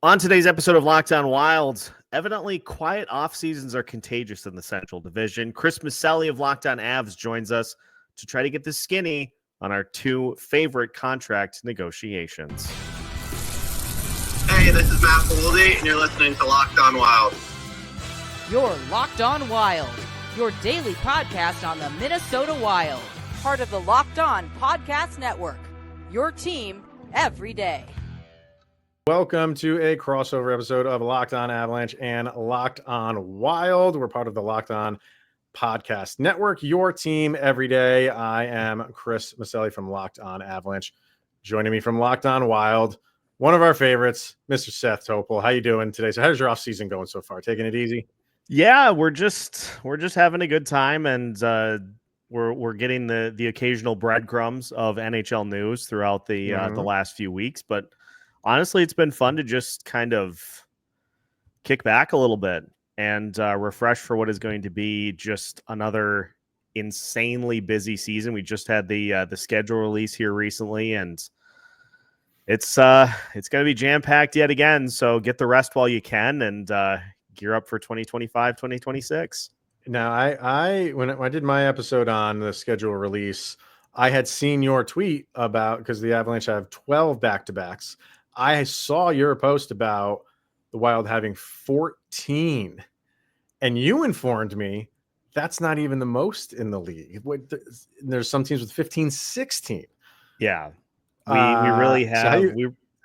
On today's episode of Locked On Wild, evidently quiet off seasons are contagious in the Central Division. Chris Micelli of Locked On Avs joins us to try to get the skinny on our two favorite contract negotiations. Hey, this is Matt Boldy, and you're listening to Locked On Wild. You're Locked On Wild, your daily podcast on the Minnesota Wild. Part of the Locked On Podcast Network, your team every day. Welcome to a crossover episode of Locked On Avalanche and Locked On Wild. We're part of the Locked On Podcast Network, your team every day. I am Chris Micelli from Locked On Avalanche. Joining me from Locked On Wild, one of our favorites, Mr. Seth Toupal. How you doing today? So how's your off season going so far? Taking it easy? Yeah, we're just having a good time, and we're getting the occasional breadcrumbs of NHL news throughout the last few weeks, but honestly, it's been fun to just kind of kick back a little bit and refresh for what is going to be just another insanely busy season. We just had the schedule release here recently, and it's going to be jam-packed yet again. So get the rest while you can and gear up for 2025, 2026. Now, when I did my episode on the schedule release, I had seen your tweet about, because the Avalanche have 12 back-to-backs. I saw your post about the Wild having 14, and you informed me that's not even the most in the league. There's some teams with 15, 16. Yeah, we really have.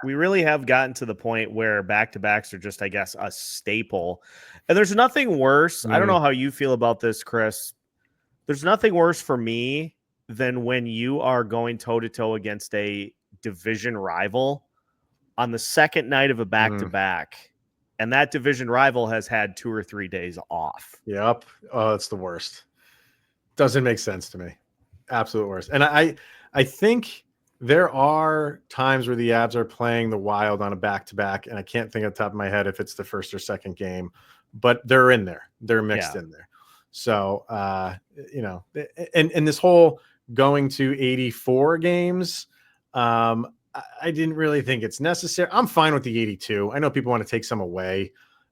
We really have gotten to the point where back-to-backs are just, I guess, a staple. And there's nothing worse. I don't know how you feel about this, Chris. There's nothing worse for me than when you are going toe-to-toe against a division rival on the second night of a back-to-back, and that division rival has had 2 or 3 days off. Yep. Oh, it's the worst. Doesn't make sense to me. Absolute worst. And I think there are times where the Avs are playing the Wild on a back-to-back, and I can't think off the top of my head if it's the first or second game, but they're in there. They're mixed in there. So, and this whole going to 84 games, I didn't really think it's necessary. I'm fine with the 82. I know people want to take some away.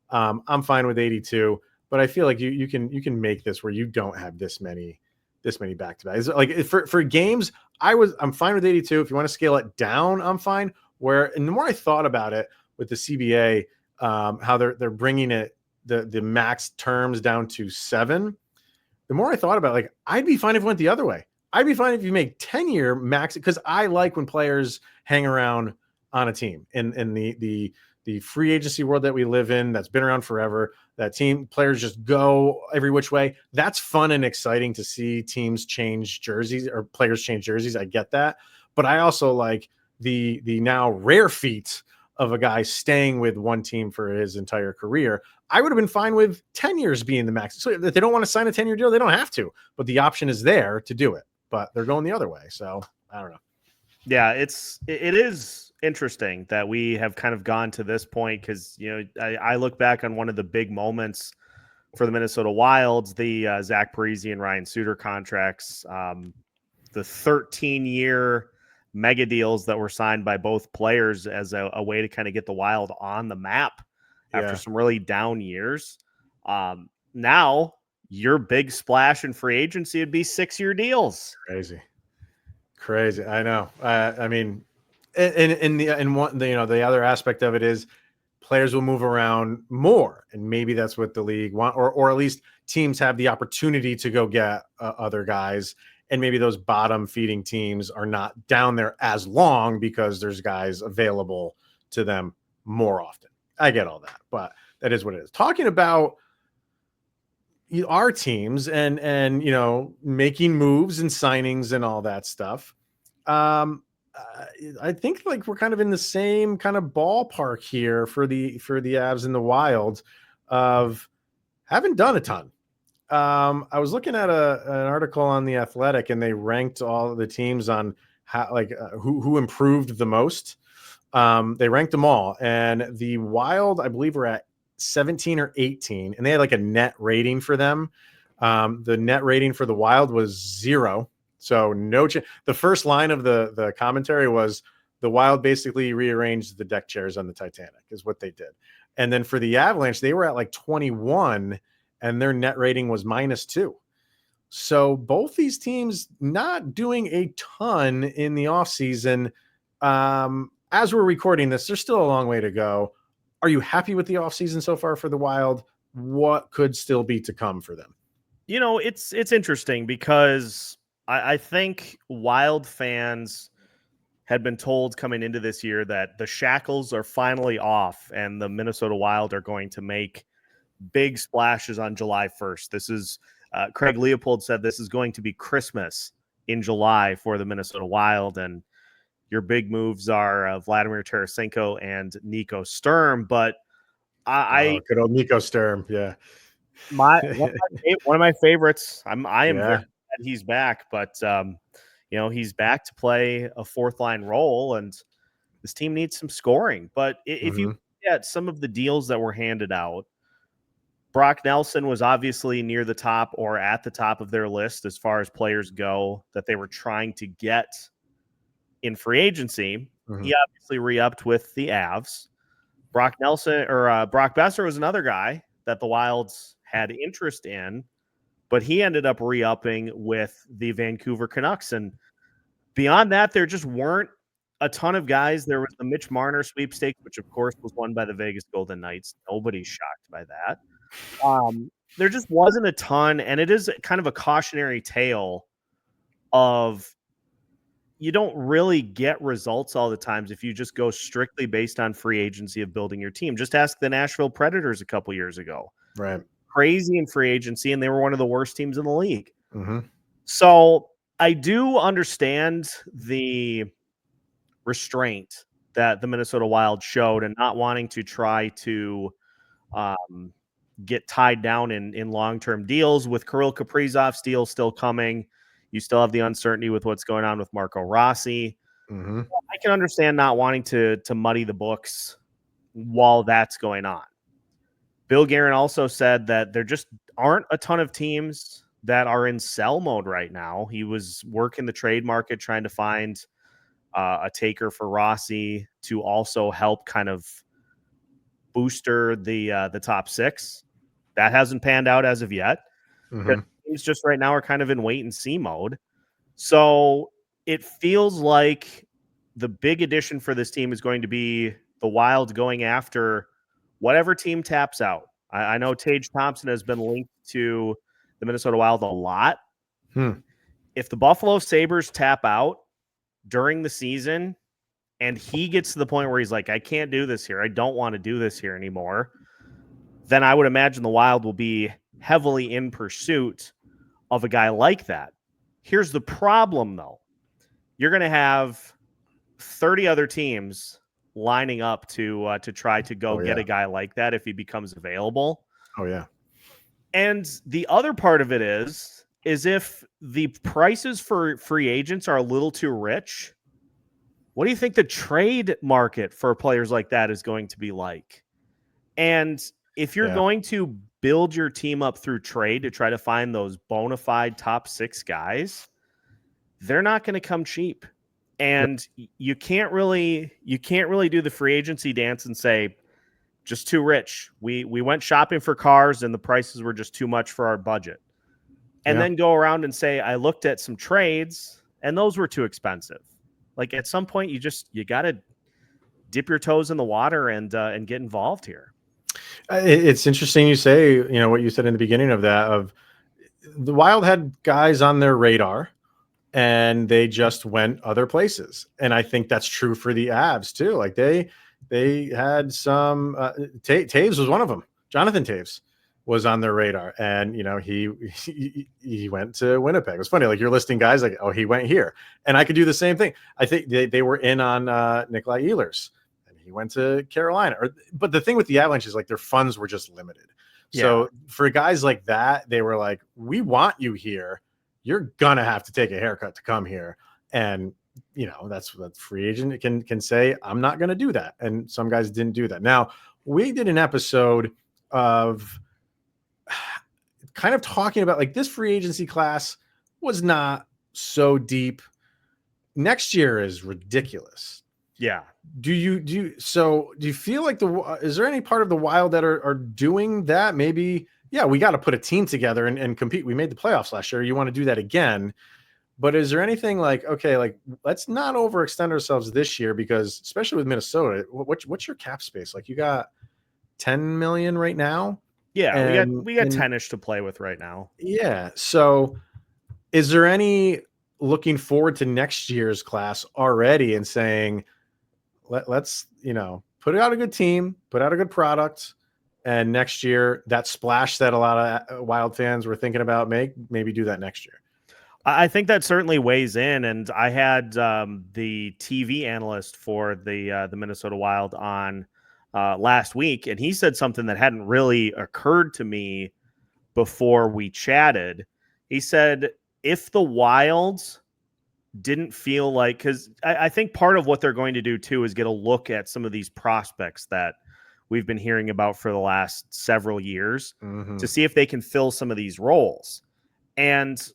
I'm fine with 82, but I feel like you can make this where you don't have this many back-to-backs. Like for games, I'm fine with 82. If you want to scale it down, I'm fine. And the more I thought about it with the CBA, how they're bringing it the max terms down to 7, the more I thought about it, like, I'd be fine if it went the other way. I'd be fine if you make 10-year max, because I like when players hang around on a team in the free agency world that we live in, that's been around forever, that players just go every which way. That's fun and exciting to see teams change jerseys or players change jerseys. I get that. But I also like the now rare feat of a guy staying with one team for his entire career. I would have been fine with 10 years being the max. So if they don't want to sign a 10-year deal, they don't have to, but the option is there to do it. But they're going the other way. So I don't know. Yeah, it is interesting that we have kind of gone to this point, because, I look back on one of the big moments for the Minnesota Wilds, the Zach Parise and Ryan Suter contracts, the 13-year mega deals that were signed by both players as a way to kind of get the Wild on the map after some really down years. Now, your big splash in free agency would be 6-year deals. Crazy. I know. I mean, the other aspect of it is players will move around more, and maybe that's what the league want, or at least teams have the opportunity to go get other guys, and maybe those bottom feeding teams are not down there as long because there's guys available to them more often. I get all that, but that is what it is. Talking about our teams and making moves and signings and all that stuff. I think like we're kind of in the same kind of ballpark here for the Avs and the Wild of haven't done a ton. I was looking at an article on The Athletic, and they ranked all the teams on how who improved the most. They ranked them all, and the Wild, I believe, were at 17 or 18, and they had like a net rating for them. The net rating for the Wild was 0. So no, the first line of the commentary was The Wild basically rearranged the deck chairs on the Titanic is what they did. And then for the Avalanche, they were at like 21 and their net rating was -2. So both these teams not doing a ton in the offseason. As we're recording this, there's still a long way to go. Are you happy with the offseason so far for the Wild? What could still be to come for them? It's interesting because I think Wild fans had been told coming into this year that the shackles are finally off and the Minnesota Wild are going to make big splashes on July 1st. This is Craig Leopold said this is going to be Christmas in July for the Minnesota Wild, and your big moves are Vladimir Tarasenko and Nico Sturm. But good old Nico Sturm, yeah. One of my favorites. I am very glad he's back, but he's back to play a fourth line role, and this team needs some scoring. But if you look at some of the deals that were handed out, Brock Nelson was obviously near the top or at the top of their list as far as players go that they were trying to get in free agency. He obviously re-upped with the Avs. Brock Besser was another guy that the Wilds had interest in, but he ended up re-upping with the Vancouver Canucks. And beyond that, there just weren't a ton of guys. There was the Mitch Marner sweepstakes, which of course was won by the Vegas Golden Knights. Nobody's shocked by that. There just wasn't a ton, and it is kind of a cautionary tale of you don't really get results all the times if you just go strictly based on free agency of building your team. Just ask the Nashville Predators a couple years ago. Right. Crazy in free agency, and they were one of the worst teams in the league. So I do understand the restraint that the Minnesota Wild showed and not wanting to try to get tied down in long-term deals. With Kirill Kaprizov's deal still coming, you still have the uncertainty with what's going on with Marco Rossi. I can understand not wanting to muddy the books while that's going on. Bill Guerin also said that there just aren't a ton of teams that are in sell mode right now. He was working the trade market trying to find a taker for Rossi to also help kind of booster the top six. That hasn't panned out as of yet. Teams just right now are kind of in wait and see mode. So it feels like the big addition for this team is going to be the Wild going after whatever team taps out. I know Tage Thompson has been linked to the Minnesota Wild a lot. If the Buffalo Sabres tap out during the season and he gets to the point where he's like, I can't do this here, I don't want to do this here anymore, then I would imagine the Wild will be heavily in pursuit of a guy like that. Here's the problem, though. You're going to have 30 other teams lining up to try to go get a guy like that if he becomes available. And the other part of it is if the prices for free agents are a little too rich, what do you think the trade market for players like that is going to be like? And if you're going to build your team up through trade to try to find those bona fide top six guys, they're not going to come cheap. And you can't really do the free agency dance and say, just too rich. We went shopping for cars and the prices were just too much for our budget. And then go around and say, I looked at some trades and those were too expensive. Like at some point you got to dip your toes in the water and get involved here. It's interesting you say, what you said in the beginning of that, of the Wild had guys on their radar and they just went other places. And I think that's true for the Avs too. Like they had some, Taves was one of them. Jonathan Taves was on their radar, and he went to Winnipeg. It was funny, like you're listing guys like, oh, he went here, and I could do the same thing. I think they were in on Nikolai Ehlers, and he went to Carolina. But the thing with the Avalanche is like their funds were just limited. So for guys like that, they were like, we want you here. You're gonna have to take a haircut to come here, and that's what free agent can say. I'm not gonna do that, and some guys didn't do that. Now we did an episode of kind of talking about like this free agency class was not so deep. Next year is ridiculous. Yeah. Do you feel like is there any part of the Wild that are doing that? Maybe, yeah, we got to put a team together and compete. We made the playoffs last year. You want to do that again. But is there anything like, okay, like let's not overextend ourselves this year, because especially with Minnesota, what's your cap space? Like you got 10 million right now. Yeah, and we got 10-ish to play with right now. Yeah. So is there any looking forward to next year's class already and saying, let's, put out a good team, put out a good product, and next year that splash that a lot of Wild fans were thinking about maybe do that next year? I think that certainly weighs in, and I had the TV analyst for the Minnesota Wild on last week, and he said something that hadn't really occurred to me before we chatted. He said if the Wild didn't feel like, because I think part of what they're going to do too is get a look at some of these prospects that we've been hearing about for the last several years to see if they can fill some of these roles. And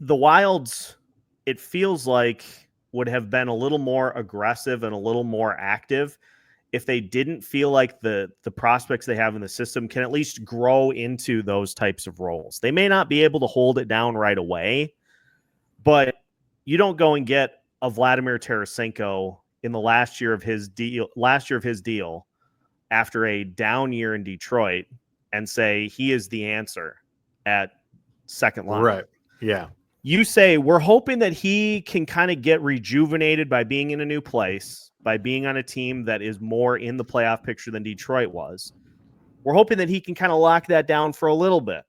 the Wilds, it feels like, would have been a little more aggressive and a little more active if they didn't feel like the prospects they have in the system can at least grow into those types of roles. They may not be able to hold it down right away, but you don't go and get a Vladimir Tarasenko in the last year of his deal after a down year in Detroit and say he is the answer at second line. Right. Yeah. You say, we're hoping that he can kind of get rejuvenated by being in a new place, by being on a team that is more in the playoff picture than Detroit was. We're hoping that he can kind of lock that down for a little bit.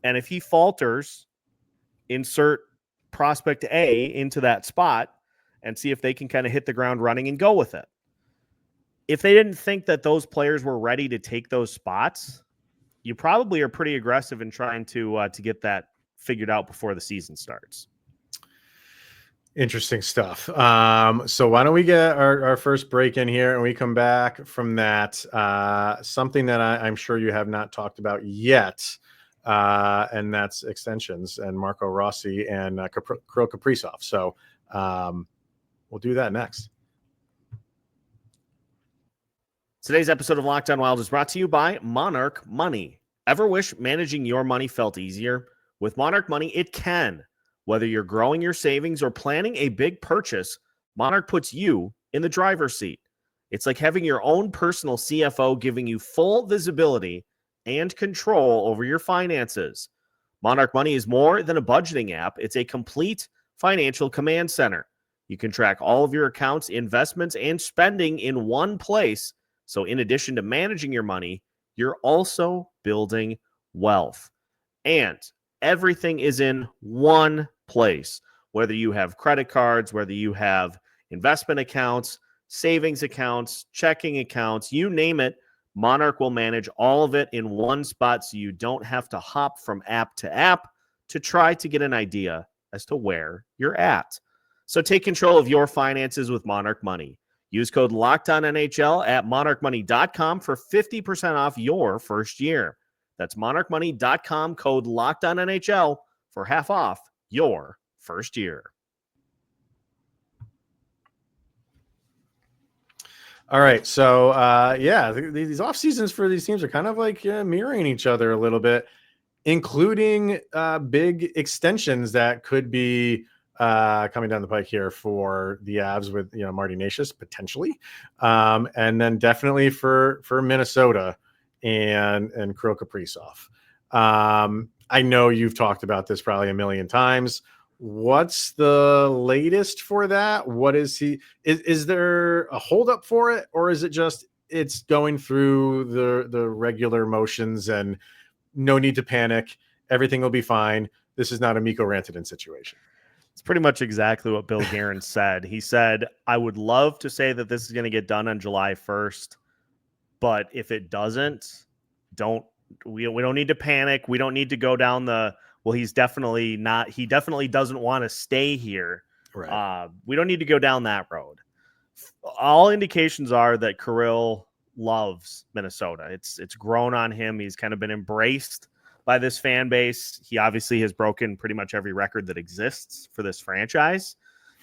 And if he falters, insert prospect A into that spot and see if they can kind of hit the ground running and go with it. If they didn't think that those players were ready to take those spots, you probably are pretty aggressive in trying to get that figured out before the season starts. Interesting stuff. So why don't we get our first break in here, and we come back from that. Something that I'm sure you have not talked about yet, and that's extensions and Marco Rossi and Kirill Kaprizov. So we'll do that next. Today's episode of Locked On Wild is brought to you by Monarch Money. Ever wish managing your money felt easier? With Monarch Money, it can. Whether you're growing your savings or planning a big purchase, Monarch puts you in the driver's seat. It's like having your own personal CFO giving you full visibility and control over your finances. Monarch Money is more than a budgeting app. It's a complete financial command center. You can track all of your accounts, investments, and spending in one place. So in addition to managing your money, you're also building wealth. And everything is in one place. Whether you have credit cards, whether you have investment accounts, savings accounts, checking accounts, you name it, Monarch will manage all of it in one spot so you don't have to hop from app to app to try to get an idea as to where you're at. So take control of your finances with Monarch Money. Use code LOCKEDONNHL at monarchmoney.com for 50% off your first year. That's monarchmoney.com, code LOCKEDONNHL for half off your first year. All right. So, these off seasons for these teams are kind of like mirroring each other a little bit, including big extensions that could be coming down the pike here for the Avs with, Marty Nashis potentially. And then definitely for Minnesota and Kirill Kaprizov. I know you've talked about this probably a million times. What's the latest for that? What is is there a holdup for it, or is it just it's going through the regular motions and no need to panic? Everything will be fine. This is not a Mikko Rantanen situation. It's pretty much exactly what Bill Guerin said. He said, I would love to say that this is going to get done on July 1st, but if it doesn't, we don't need to panic. We don't need to go down he definitely doesn't want to stay here. Right. We don't need to go down that road. All indications are that Kirill loves Minnesota. It's grown on him. He's kind of been embraced by this fan base. He obviously has broken pretty much every record that exists for this franchise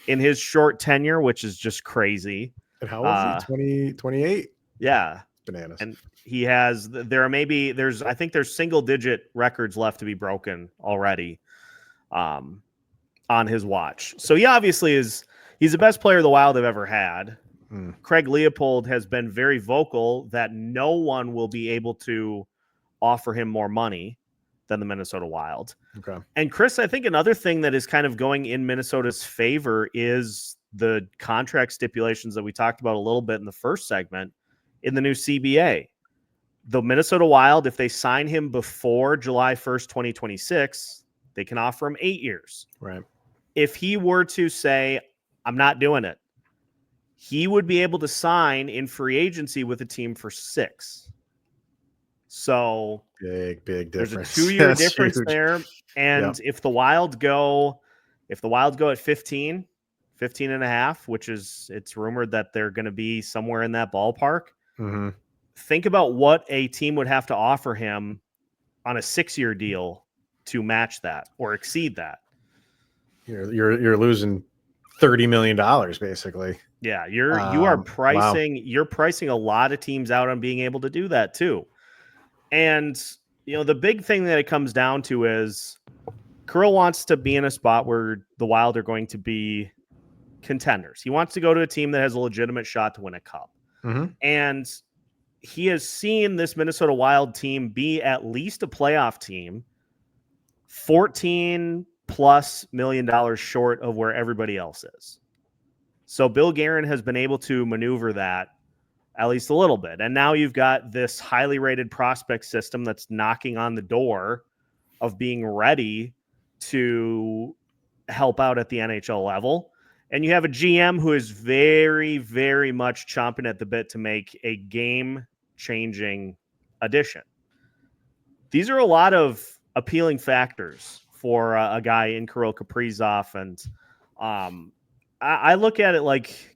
in his short tenure, which is just crazy. And how old is he? 28? Yeah. Bananas. And I think there's single digit records left to be broken already on his watch. So he obviously he's the best player the Wild have ever had. Craig Leopold has been very vocal that no one will be able to offer him more money than the Minnesota Wild. Okay. And Chris, I think another thing that is kind of going in Minnesota's favor is the contract stipulations that we talked about a little bit in the first segment in the new CBA. The Minnesota Wild, if they sign him before July 1st, 2026, they can offer him 8 years. Right. If he were to say, I'm not doing it, he would be able to sign in free agency with a team for 6. So big difference. There's a 2-year difference huge. There. And if the Wild go at 15 and a half, which is, it's rumored that they're going to be somewhere in that ballpark. Mm-hmm. Think about what a team would have to offer him on a 6-year deal to match that or exceed that. You're losing $30 million basically. Yeah, you're pricing a lot of teams out on being able to do that too. And the big thing that it comes down to is Kirill wants to be in a spot where the Wild are going to be contenders. He wants to go to a team that has a legitimate shot to win a cup. Mm-hmm. And he has seen this Minnesota Wild team be at least a playoff team, $14+ million short of where everybody else is. So Bill Guerin has been able to maneuver that at least a little bit. And now you've got this highly rated prospect system that's knocking on the door of being ready to help out at the NHL level. And you have a GM who is very, very much chomping at the bit to make a game-changing addition. These are a lot of appealing factors for a guy in Kirill Kaprizov. And I look at it like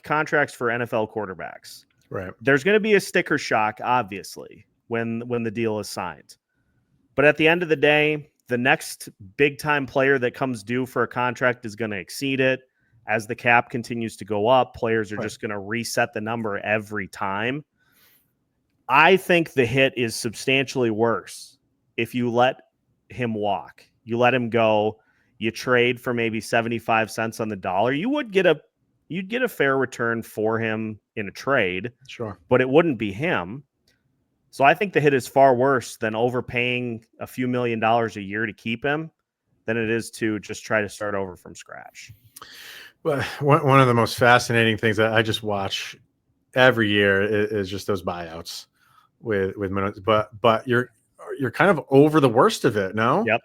contracts for NFL quarterbacks. Right. There's going to be a sticker shock, obviously, when the deal is signed. But at the end of the day, the next big-time player that comes due for a contract is going to exceed it. As the cap continues to go up, players are just going to reset the number every time. I think the hit is substantially worse if you let him walk. You let him go. You trade for maybe 75 cents on the dollar. You'd get a fair return for him in a trade. Sure. But it wouldn't be him. So I think the hit is far worse than overpaying a few $1 million a year to keep him than it is to just try to start over from scratch. Well, one of the most fascinating things that I just watch every year is just those buyouts with minutes. But you're kind of over the worst of it, no? Yep.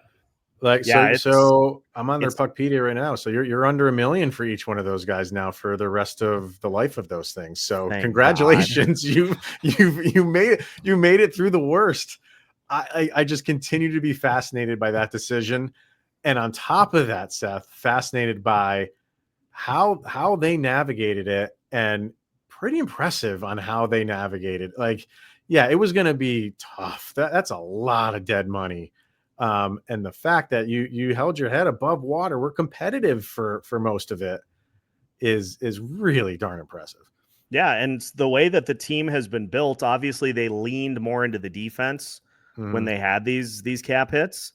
So I'm on their Puckpedia right now. So you're under $1 million for each one of those guys now for the rest of the life of those things. So congratulations, you made it through the worst. I just continue to be fascinated by that decision, and on top of that, Seth, fascinated by how they navigated it, and pretty impressive on how they navigated. It was going to be tough. That's a lot of dead money. And the fact that you held your head above water, were competitive for most of it, is really darn impressive. Yeah, and the way that the team has been built, obviously they leaned more into the defense when they had these cap hits.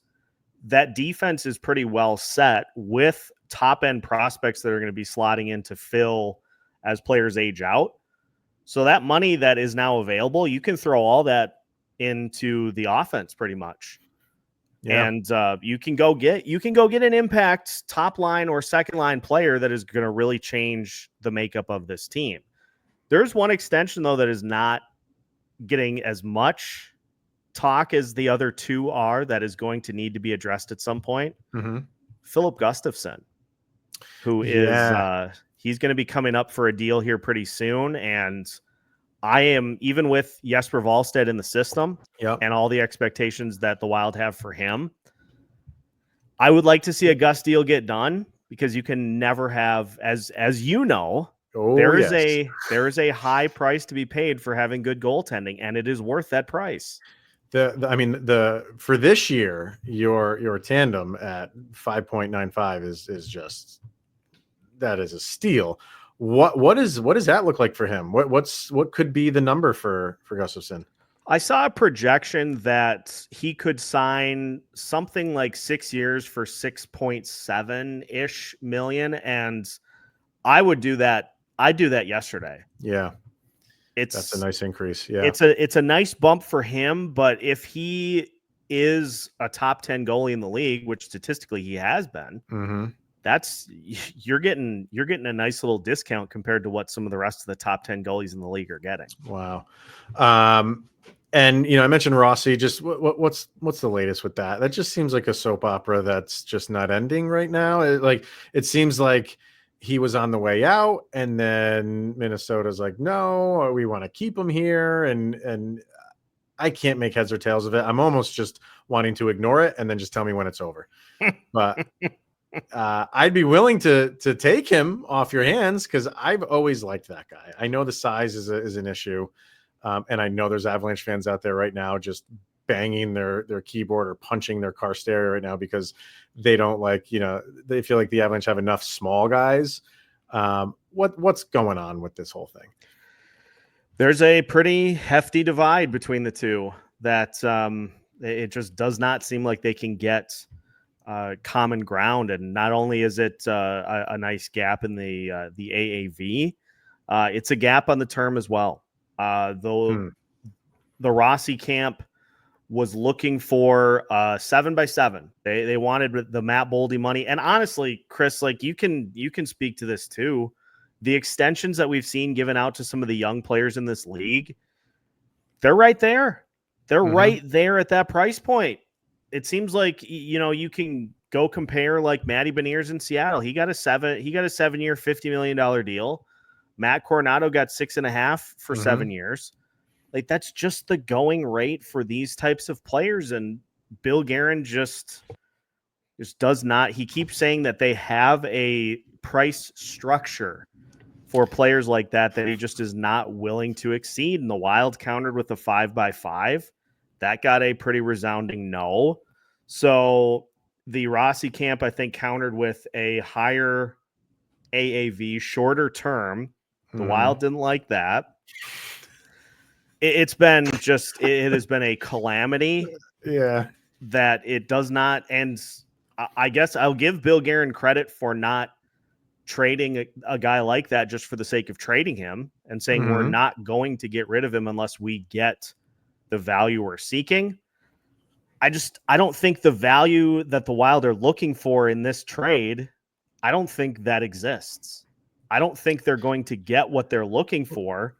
That defense is pretty well set with top end prospects that are going to be slotting in to fill as players age out. So that money that is now available, you can throw all that into the offense pretty much. Yeah. And you can go get an impact top line or second line player that is going to really change the makeup of this team. There's one extension though that is not getting as much talk as the other two are, that is going to need to be addressed at some point. Philip Gustafsson, who is he's going to be coming up for a deal here pretty soon, and I am, even with Jesper Wallstedt in the system and all the expectations that the Wild have for him, I would like to see a Gus deal get done, because you can never have, as you know, there is a high price to be paid for having good goaltending, and it is worth that price. For this year, your tandem at 5.95 is just, that is a steal. What does that look like for him? What could be the number for Gustafsson? I saw a projection that he could sign something like 6 years for 6.7-ish million, and I would do that. I'd do that yesterday. Yeah. That's a nice increase. Yeah. It's a nice bump for him, but if he is a top 10 goalie in the league, which statistically he has been, you're getting a nice little discount compared to what some of the rest of the top 10 goalies in the league are getting. Wow. And I mentioned Rossi. Just what's the latest with that? That just seems like a soap opera that's just not ending right now. It seems like he was on the way out, and then Minnesota's like, no, we want to keep him here, and I can't make heads or tails of it. I'm almost just wanting to ignore it and then just tell me when it's over. But I'd be willing to take him off your hands because I've always liked that guy. I know the size is an issue. And I know there's Avalanche fans out there right now just banging their keyboard or punching their car stereo right now because they don't they feel like the Avalanche have enough small guys. What's going on with this whole thing? There's a pretty hefty divide between the two that it just does not seem like they can get common ground. And not only is it a nice gap in the AAV, it's a gap on the term as well. The Rossi camp was looking for 7x7. They wanted the Matt Boldy money. And honestly, Chris, you can speak to this too. The extensions that we've seen given out to some of the young players in this league, they're right there. They're right there at that price point. It seems like, you can go compare like Matty Beniers in Seattle. He got a 7-year, $50 million deal. Matt Coronado got 6.5 for 7 years. That's just the going rate for these types of players. And Bill Guerin just does not. He keeps saying that they have a price structure for players like that he just is not willing to exceed. And the Wild countered with a 5x5. That got a pretty resounding no. So the Rossi camp, I think, countered with a higher AAV, shorter term. The Wild didn't like that. It has been a calamity. Yeah. That it does not. And I guess I'll give Bill Guerin credit for not trading a guy like that just for the sake of trading him and saying we're not going to get rid of him unless we get the value we're seeking. I don't think the value that the Wild are looking for in this trade, I don't think that exists. I don't think they're going to get what they're looking for.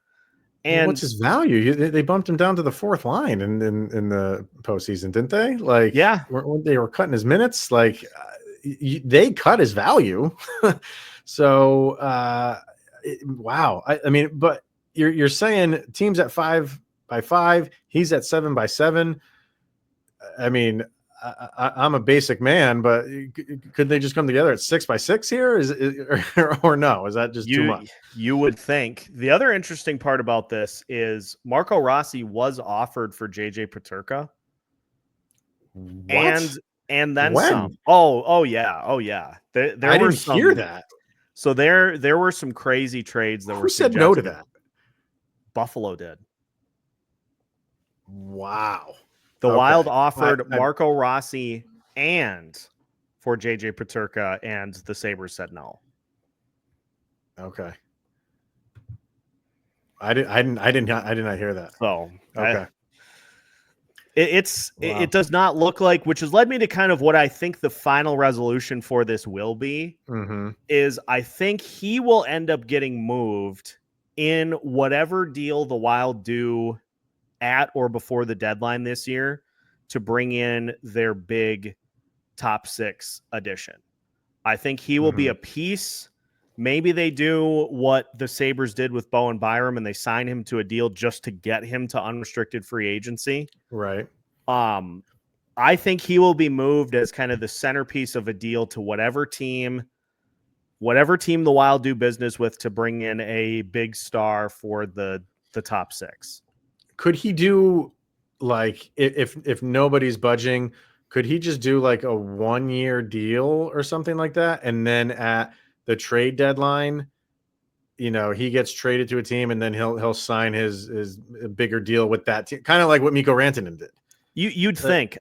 And what's his value? They bumped him down to the fourth line in the postseason, didn't they? Yeah, they were cutting his minutes. They cut his value. So, wow. I mean, but you're saying teams at 5x5, he's at 7x7. I mean, I'm a basic man, but could they just come together at 6x6 here? Or no? Is that just too much? You would think. The other interesting part about this is Marco Rossi was offered for JJ Peterka. What? And then when? some. Oh yeah. There I didn't hear that. So there were some crazy trades that Who said no to that? Buffalo did. Wow. The Wild offered Marco Rossi and for JJ Peterka, and the Sabres said no. Okay. I did not hear that. So okay. It does not look like, which has led me to kind of what I think the final resolution for this will be, is I think he will end up getting moved in whatever deal the Wild do at or before the deadline this year to bring in their big top 6 addition. I think he will be a piece. Maybe they do what the Sabres did with Bowen Byram and they sign him to a deal just to get him to unrestricted free agency. Right. I think he will be moved as kind of the centerpiece of a deal to whatever team the Wild do business with to bring in a big star for the top 6. Could he do if nobody's budging, could he just do a 1-year deal or something like that? And then at the trade deadline, he gets traded to a team and then he'll sign his bigger deal with that team, kind of like what Mikko Rantanen did. You'd think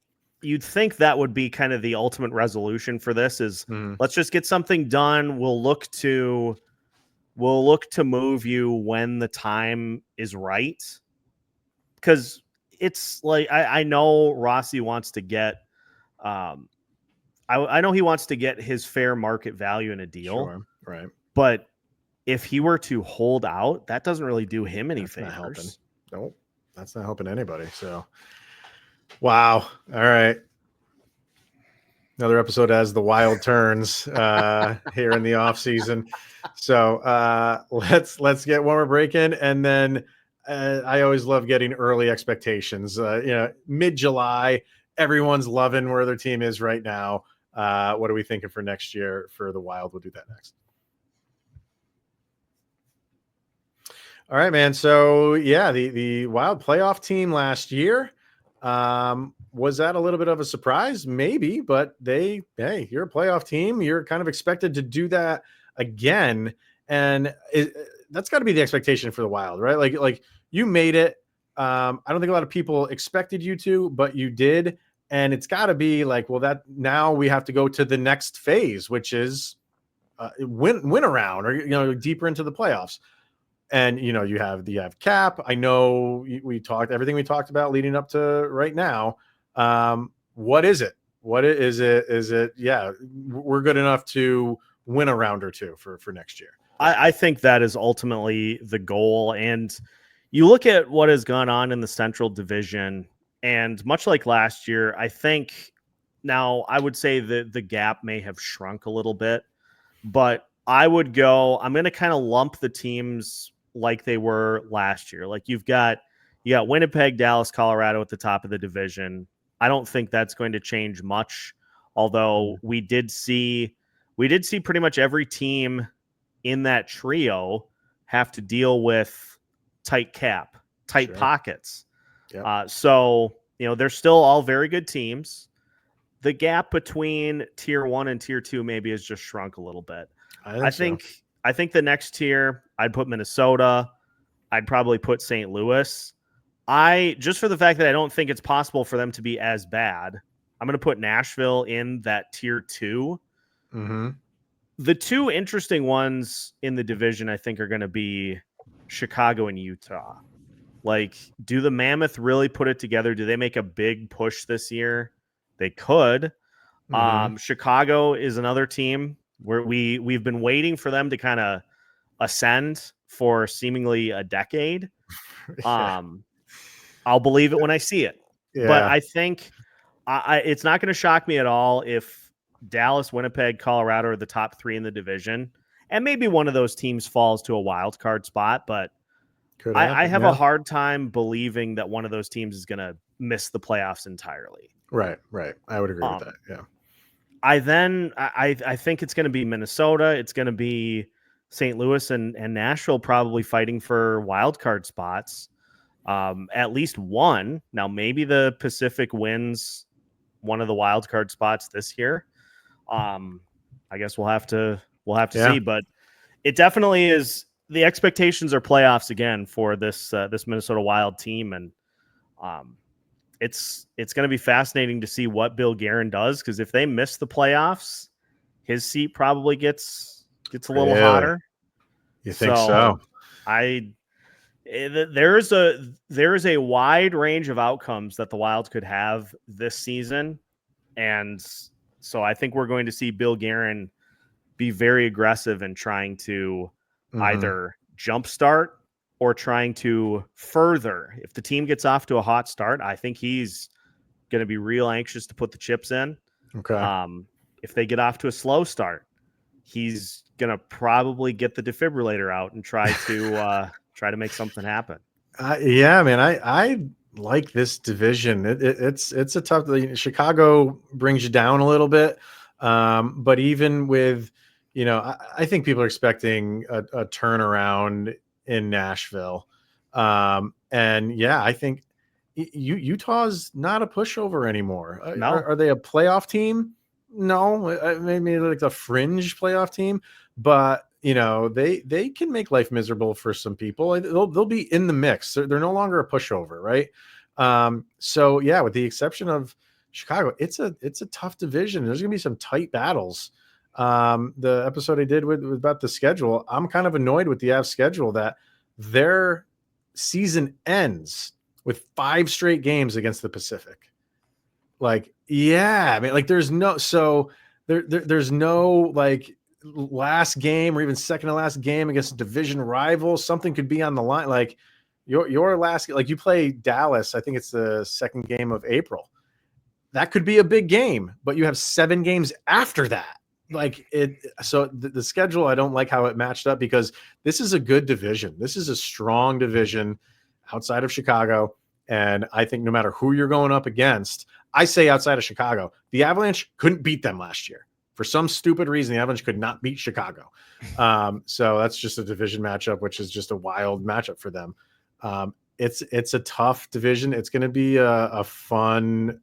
that would be kind of the ultimate resolution for this is let's just get something done. We'll look to move you when the time is right. Because it's like I know Rossi wants to get I know he wants to get his fair market value in a deal. Sure, right. But if he were to hold out, that doesn't really do him any favors. Not helping. Nope. That's not helping anybody. So wow. All right. Another episode as the Wild turns here in the off season. So let's get one more break in, and then I always love getting early expectations. Mid-July, everyone's loving where their team is right now. What are we thinking for next year for the Wild? We'll do that next. All right, man. So yeah, the Wild playoff team last year. Was that a little bit of a surprise? Maybe, but you're a playoff team. You're kind of expected to do that again. And that's got to be the expectation for the Wild, right? Like you made it. I don't think a lot of people expected you to, but you did. And it's got to be like, well, that now we have to go to the next phase, which is win around or, deeper into the playoffs. And, you have cap. I know we talked everything we talked about leading up to right now. What is it? What is it? Is it, we're good enough to win a round or two for next year. I think that is ultimately the goal. And you look at what has gone on in the Central Division, and much like last year, I think now I would say that the gap may have shrunk a little bit, but I'm going to kind of lump the teams like they were last year. Like you got Winnipeg, Dallas, Colorado at the top of the division. I don't think that's going to change much, although we did see pretty much every team in that trio have to deal with tight cap, tight pockets. Yep. So, they're still all very good teams. The gap between tier 1 and tier 2 maybe has just shrunk a little bit. I think the next tier, I'd put Minnesota. I'd probably put St. Louis. Just for the fact that I don't think it's possible for them to be as bad, I'm going to put Nashville in that tier 2. Mm-hmm. The two interesting ones in the division, I think, are going to be Chicago and Utah. Like, do the Mammoth really put it together? Do they make a big push this year? They could. Mm-hmm. Chicago is another team where we've been waiting for them to kind of ascend for seemingly a decade. I'll believe it when I see it. Yeah. But I think it's not going to shock me at all if Dallas, Winnipeg, Colorado are the top 3 in the division. And maybe one of those teams falls to a wild card spot, but I have a hard time believing that one of those teams is going to miss the playoffs entirely. Right. I would agree with that. Yeah. I think it's going to be Minnesota. It's going to be St. Louis and Nashville probably fighting for wild card spots. At least one. Now, maybe the Pacific wins one of the wild card spots this year. I guess we'll have to see, but it definitely is. The expectations are playoffs again for this Minnesota Wild team, and it's going to be fascinating to see what Bill Guerin does, because if they miss the playoffs, his seat probably gets a little hotter. You think so? There is a wide range of outcomes that the Wild could have this season, and so I think we're going to see Bill Guerin be very aggressive in trying to either jumpstart or trying to further. If the team gets off to a hot start, I think he's going to be real anxious to put the chips in. Okay. If they get off to a slow start, he's going to probably get the defibrillator out and try to make something happen. Yeah, man, I like this division. It's a tough. Chicago brings you down a little bit, but even with, I think people are expecting a turnaround in Nashville, and yeah, I think Utah's not a pushover anymore. No. Are they a playoff team? No, maybe like a fringe playoff team, but they can make life miserable for some people. They'll be in the mix. They're no longer a pushover, right? So yeah, with the exception of Chicago, it's a tough division. There's gonna be some tight battles. The episode I did with about the schedule, I'm kind of annoyed with the Avs schedule that their season ends with 5 straight games against the Pacific. Like, yeah, I mean, like there's no like last game or even second to last game against a division rival. Something could be on the line. Like your last, like you play Dallas, I think it's the second game of April. That could be a big game, but you have 7 games after that. Like so the schedule, I don't like how it matched up because this is a good division. This is a strong division outside of Chicago. And I think no matter who you're going up against, I say outside of Chicago, the Avalanche couldn't beat them last year. For some stupid reason, the Avalanche could not beat Chicago. So that's just a division matchup, which is just a wild matchup for them. It's a tough division. It's going to be a fun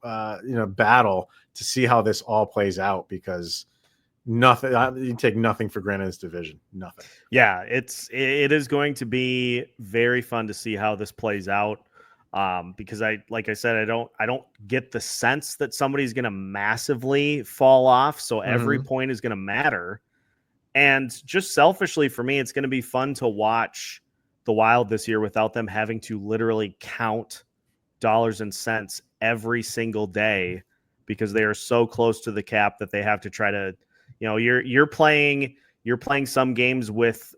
battle to see how this all plays out because you take nothing for granted in this division. Nothing. Yeah, it is going to be very fun to see how this plays out. Because like I said, I don't get the sense that somebody's going to massively fall off. So every point is going to matter. And just selfishly for me, it's going to be fun to watch the Wild this year without them having to literally count dollars and cents every single day because they are so close to the cap that they have to try to, you're playing some games with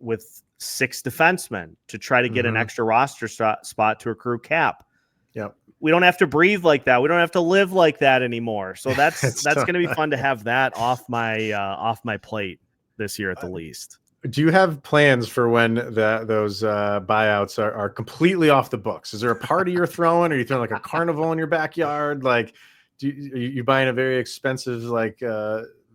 6 defensemen to try to get an extra roster spot to accrue cap. Yep. We don't have to breathe like that. We don't have to live like that anymore. So that's going to be fun to have that off my plate this year at the least. Do you have plans for when those buyouts are completely off the books? Is there a party you're throwing? Are you throwing like a carnival in your backyard? Like, are you buying a very expensive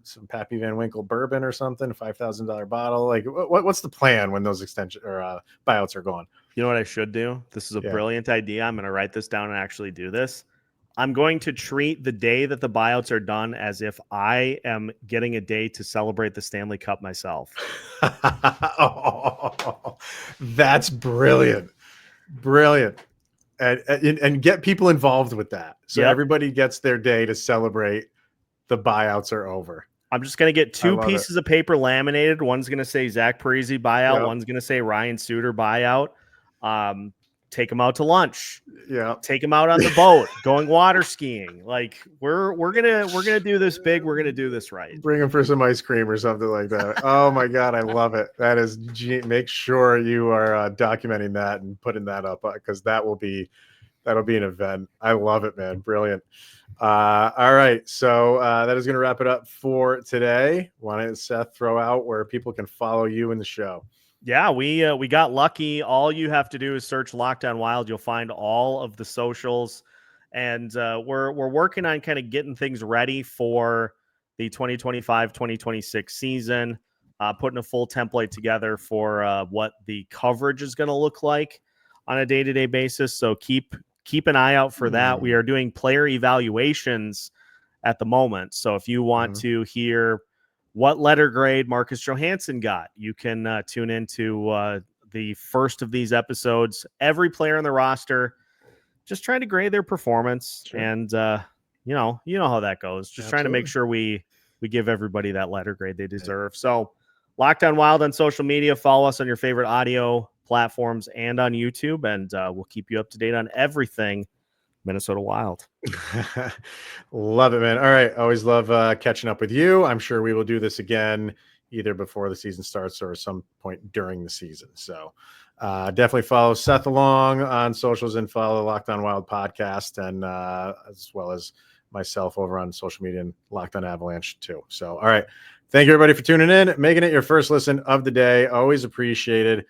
some Pappy Van Winkle bourbon or something, a $5,000 bottle? Like, what's the plan when those extension or buyouts are gone? You know what I should do? This is a brilliant idea. I'm going to write this down and actually do this. I'm going to treat the day that the buyouts are done as if I am getting a day to celebrate the Stanley Cup myself. Oh, that's brilliant. Brilliant. And get people involved with that. So everybody gets their day to celebrate the buyouts are over. I'm just going to get 2 pieces of paper laminated. One's going to say Zach Parise buyout. Yep. One's going to say Ryan Suter buyout. Take them out to lunch. Yeah. Take them out on the boat, going water skiing. Like we're gonna do this big. We're gonna do this right. Bring them for some ice cream or something like that. Oh my God, I love it. That is, make sure you are documenting that and putting that up because that'll be an event. I love it, man. Brilliant. All right, so that is going to wrap it up for today. Why don't Seth throw out where people can follow you in the show? Yeah, we got lucky. All you have to do is search Locked On Wild. You'll find all of the socials, and we're working on kind of getting things ready for the 2025-2026 season. Putting a full template together for what the coverage is going to look like on a day-to-day basis. So keep an eye out for that. We are doing player evaluations at the moment. So if you want to hear what letter grade Marcus Johansson got, you can tune into the first of these episodes. Every player on the roster, just trying to grade their performance. Sure. And, you know how that goes. Just trying to make sure we give everybody that letter grade they deserve. So Locked On Wild on social media. Follow us on your favorite audio platforms and on YouTube. And we'll keep you up to date on everything Minnesota Wild. Love it, man. All right. Always love catching up with you. I'm sure we will do this again either before the season starts or some point during the season. So definitely follow Seth along on socials and follow Locked On Wild podcast, and as well as myself over on social media and Locked On Avalanche too. So, all right. Thank you everybody for tuning in, making it your first listen of the day. Always appreciated.